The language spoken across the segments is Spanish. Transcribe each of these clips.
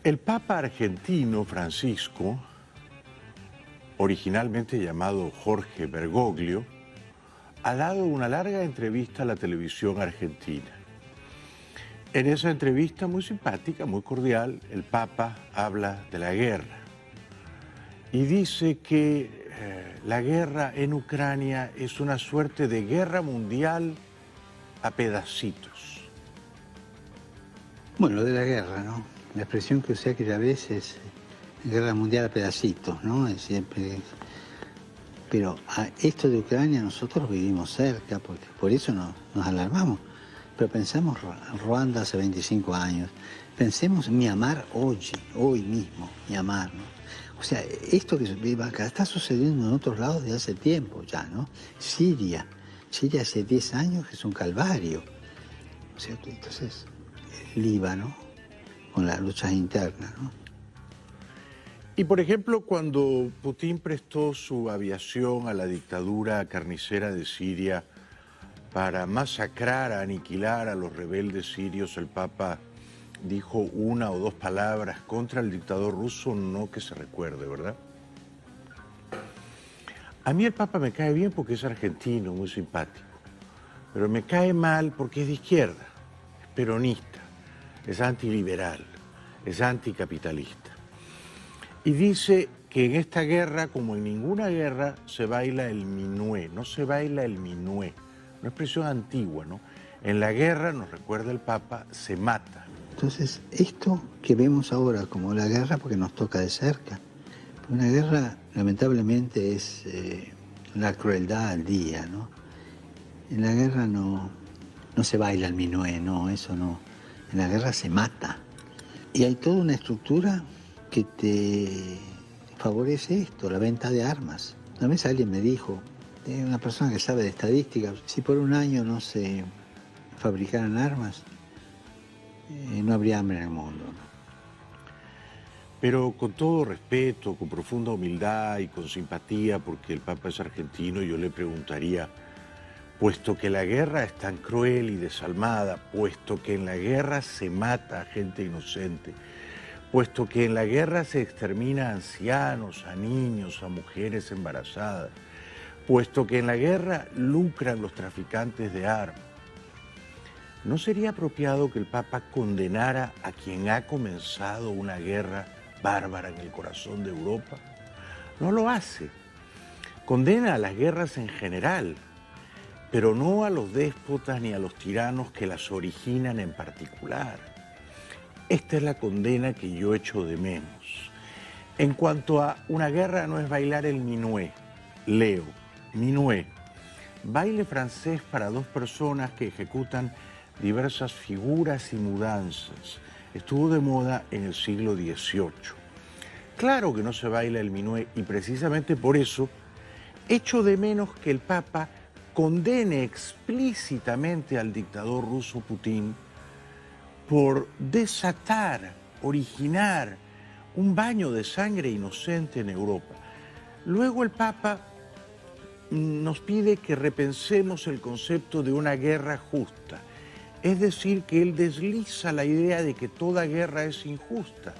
El Papa argentino Francisco, originalmente llamado Jorge Bergoglio, ha dado una larga entrevista a la televisión argentina. En esa entrevista muy simpática, muy cordial, el Papa habla de la guerra y dice que la guerra en Ucrania es una suerte de guerra mundial a pedacitos. Bueno, lo de la guerra, ¿no? La expresión que usé aquella vez es guerra mundial a pedacitos, ¿no? Es siempre... Pero a esto de Ucrania nosotros vivimos cerca, porque por eso nos alarmamos. Pero pensamos Ruanda hace 25 años. Pensemos Myanmar hoy mismo, Myanmar, ¿no? O sea, esto que vive acá está sucediendo en otros lados de hace tiempo ya, ¿no? Siria hace 10 años que es un calvario. O sea, entonces, Líbano, con las luchas internas, ¿no? Y por ejemplo, cuando Putin prestó su aviación a la dictadura carnicera de Siria para masacrar, aniquilar a los rebeldes sirios, el Papa dijo una o dos palabras contra el dictador ruso, no que se recuerde, ¿verdad? A mí el Papa me cae bien porque es argentino, muy simpático, pero me cae mal porque es de izquierda, es peronista, es antiliberal, es anticapitalista. Y dice que en esta guerra, como en ninguna guerra, se baila el minué, no se baila el minué, una expresión antigua, ¿no? En la guerra, nos recuerda el Papa, se mata. Entonces, esto que vemos ahora como la guerra, porque nos toca de cerca, una guerra lamentablemente es la crueldad al día, ¿no? En la guerra no se baila el minué, no, eso no. En la guerra se mata. Y hay toda una estructura que te favorece esto, la venta de armas. Una vez alguien me dijo, una persona que sabe de estadística, si por un año no se fabricaran armas, no habría hambre en el mundo, ¿no? Pero con todo respeto, con profunda humildad y con simpatía, porque el Papa es argentino, yo le preguntaría, puesto que la guerra es tan cruel y desalmada, puesto que en la guerra se mata a gente inocente, puesto que en la guerra se extermina a ancianos, a niños, a mujeres embarazadas, puesto que en la guerra lucran los traficantes de armas, ¿no sería apropiado que el Papa condenara a quien ha comenzado una guerra bárbara en el corazón de Europa? No lo hace. Condena a las guerras en general, pero no a los déspotas ni a los tiranos que las originan en particular. Esta es la condena que yo echo de menos. En cuanto a una guerra no es bailar el minué, leo, minué, baile francés para dos personas que ejecutan diversas figuras y mudanzas. Estuvo de moda en el siglo XVIII. Claro que no se baila el minué y precisamente por eso echo de menos que el Papa condene explícitamente al dictador ruso Putin por desatar, originar un baño de sangre inocente en Europa. Luego el Papa nos pide que repensemos el concepto de una guerra justa. Es decir, que él desliza la idea de que toda guerra es injusta.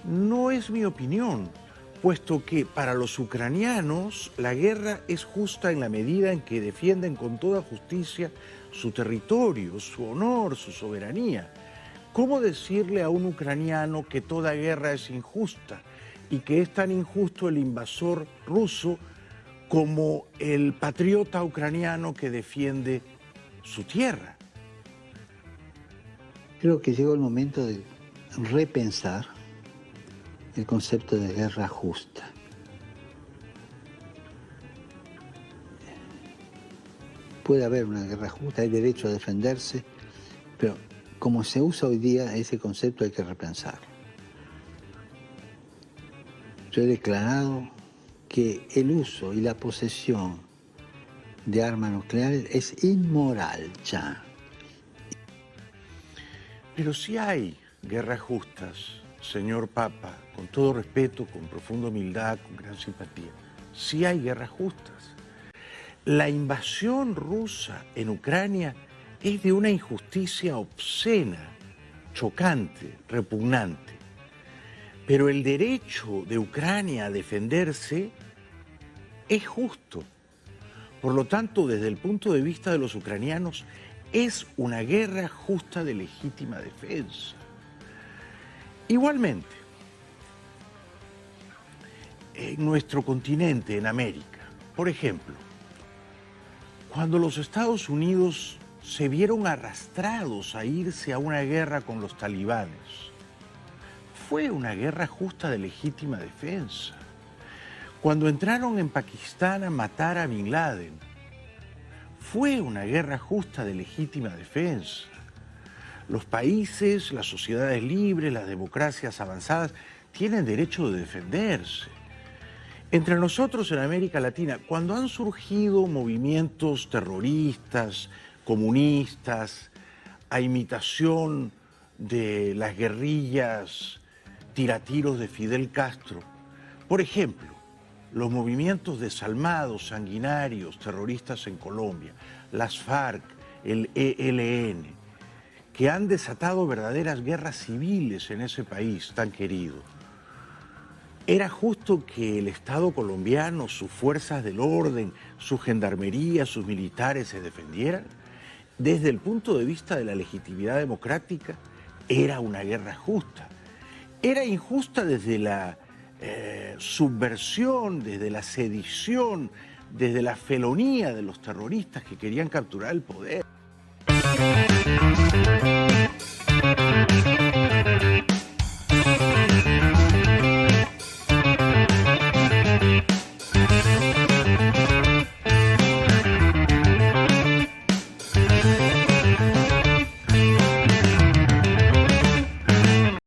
No es mi opinión, puesto que para los ucranianos la guerra es justa en la medida en que defienden con toda justicia su territorio, su honor, su soberanía. ¿Cómo decirle a un ucraniano que toda guerra es injusta y que es tan injusto el invasor ruso como el patriota ucraniano que defiende su tierra? Creo que llegó el momento de repensar el concepto de guerra justa. Puede haber una guerra justa, hay derecho a defenderse, pero como se usa hoy día ese concepto hay que repensarlo. Yo he declarado que el uso y la posesión de armas nucleares es inmoral ya. Pero sí hay guerras justas, señor Papa, con todo respeto, con profunda humildad, con gran simpatía. Sí hay guerras justas. La invasión rusa en Ucrania es de una injusticia obscena, chocante, repugnante. Pero el derecho de Ucrania a defenderse es justo. Por lo tanto, desde el punto de vista de los ucranianos, es una guerra justa de legítima defensa. Igualmente, en nuestro continente, en América, por ejemplo, cuando los Estados Unidos se vieron arrastrados a irse a una guerra con los talibanes, fue una guerra justa de legítima defensa. Cuando entraron en Pakistán a matar a Bin Laden, fue una guerra justa de legítima defensa. Los países, las sociedades libres, las democracias avanzadas tienen derecho de defenderse. Entre nosotros en América Latina, cuando han surgido movimientos terroristas, comunistas, a imitación de las guerrillas tiratiros de Fidel Castro, por ejemplo, los movimientos desalmados, sanguinarios, terroristas en Colombia, las FARC, el ELN, que han desatado verdaderas guerras civiles en ese país tan querido. ¿Era justo que el Estado colombiano, sus fuerzas del orden, su gendarmería, sus militares se defendieran? Desde el punto de vista de la legitimidad democrática, era una guerra justa. Era injusta desde la subversión, desde la sedición, desde la felonía de los terroristas que querían capturar el poder.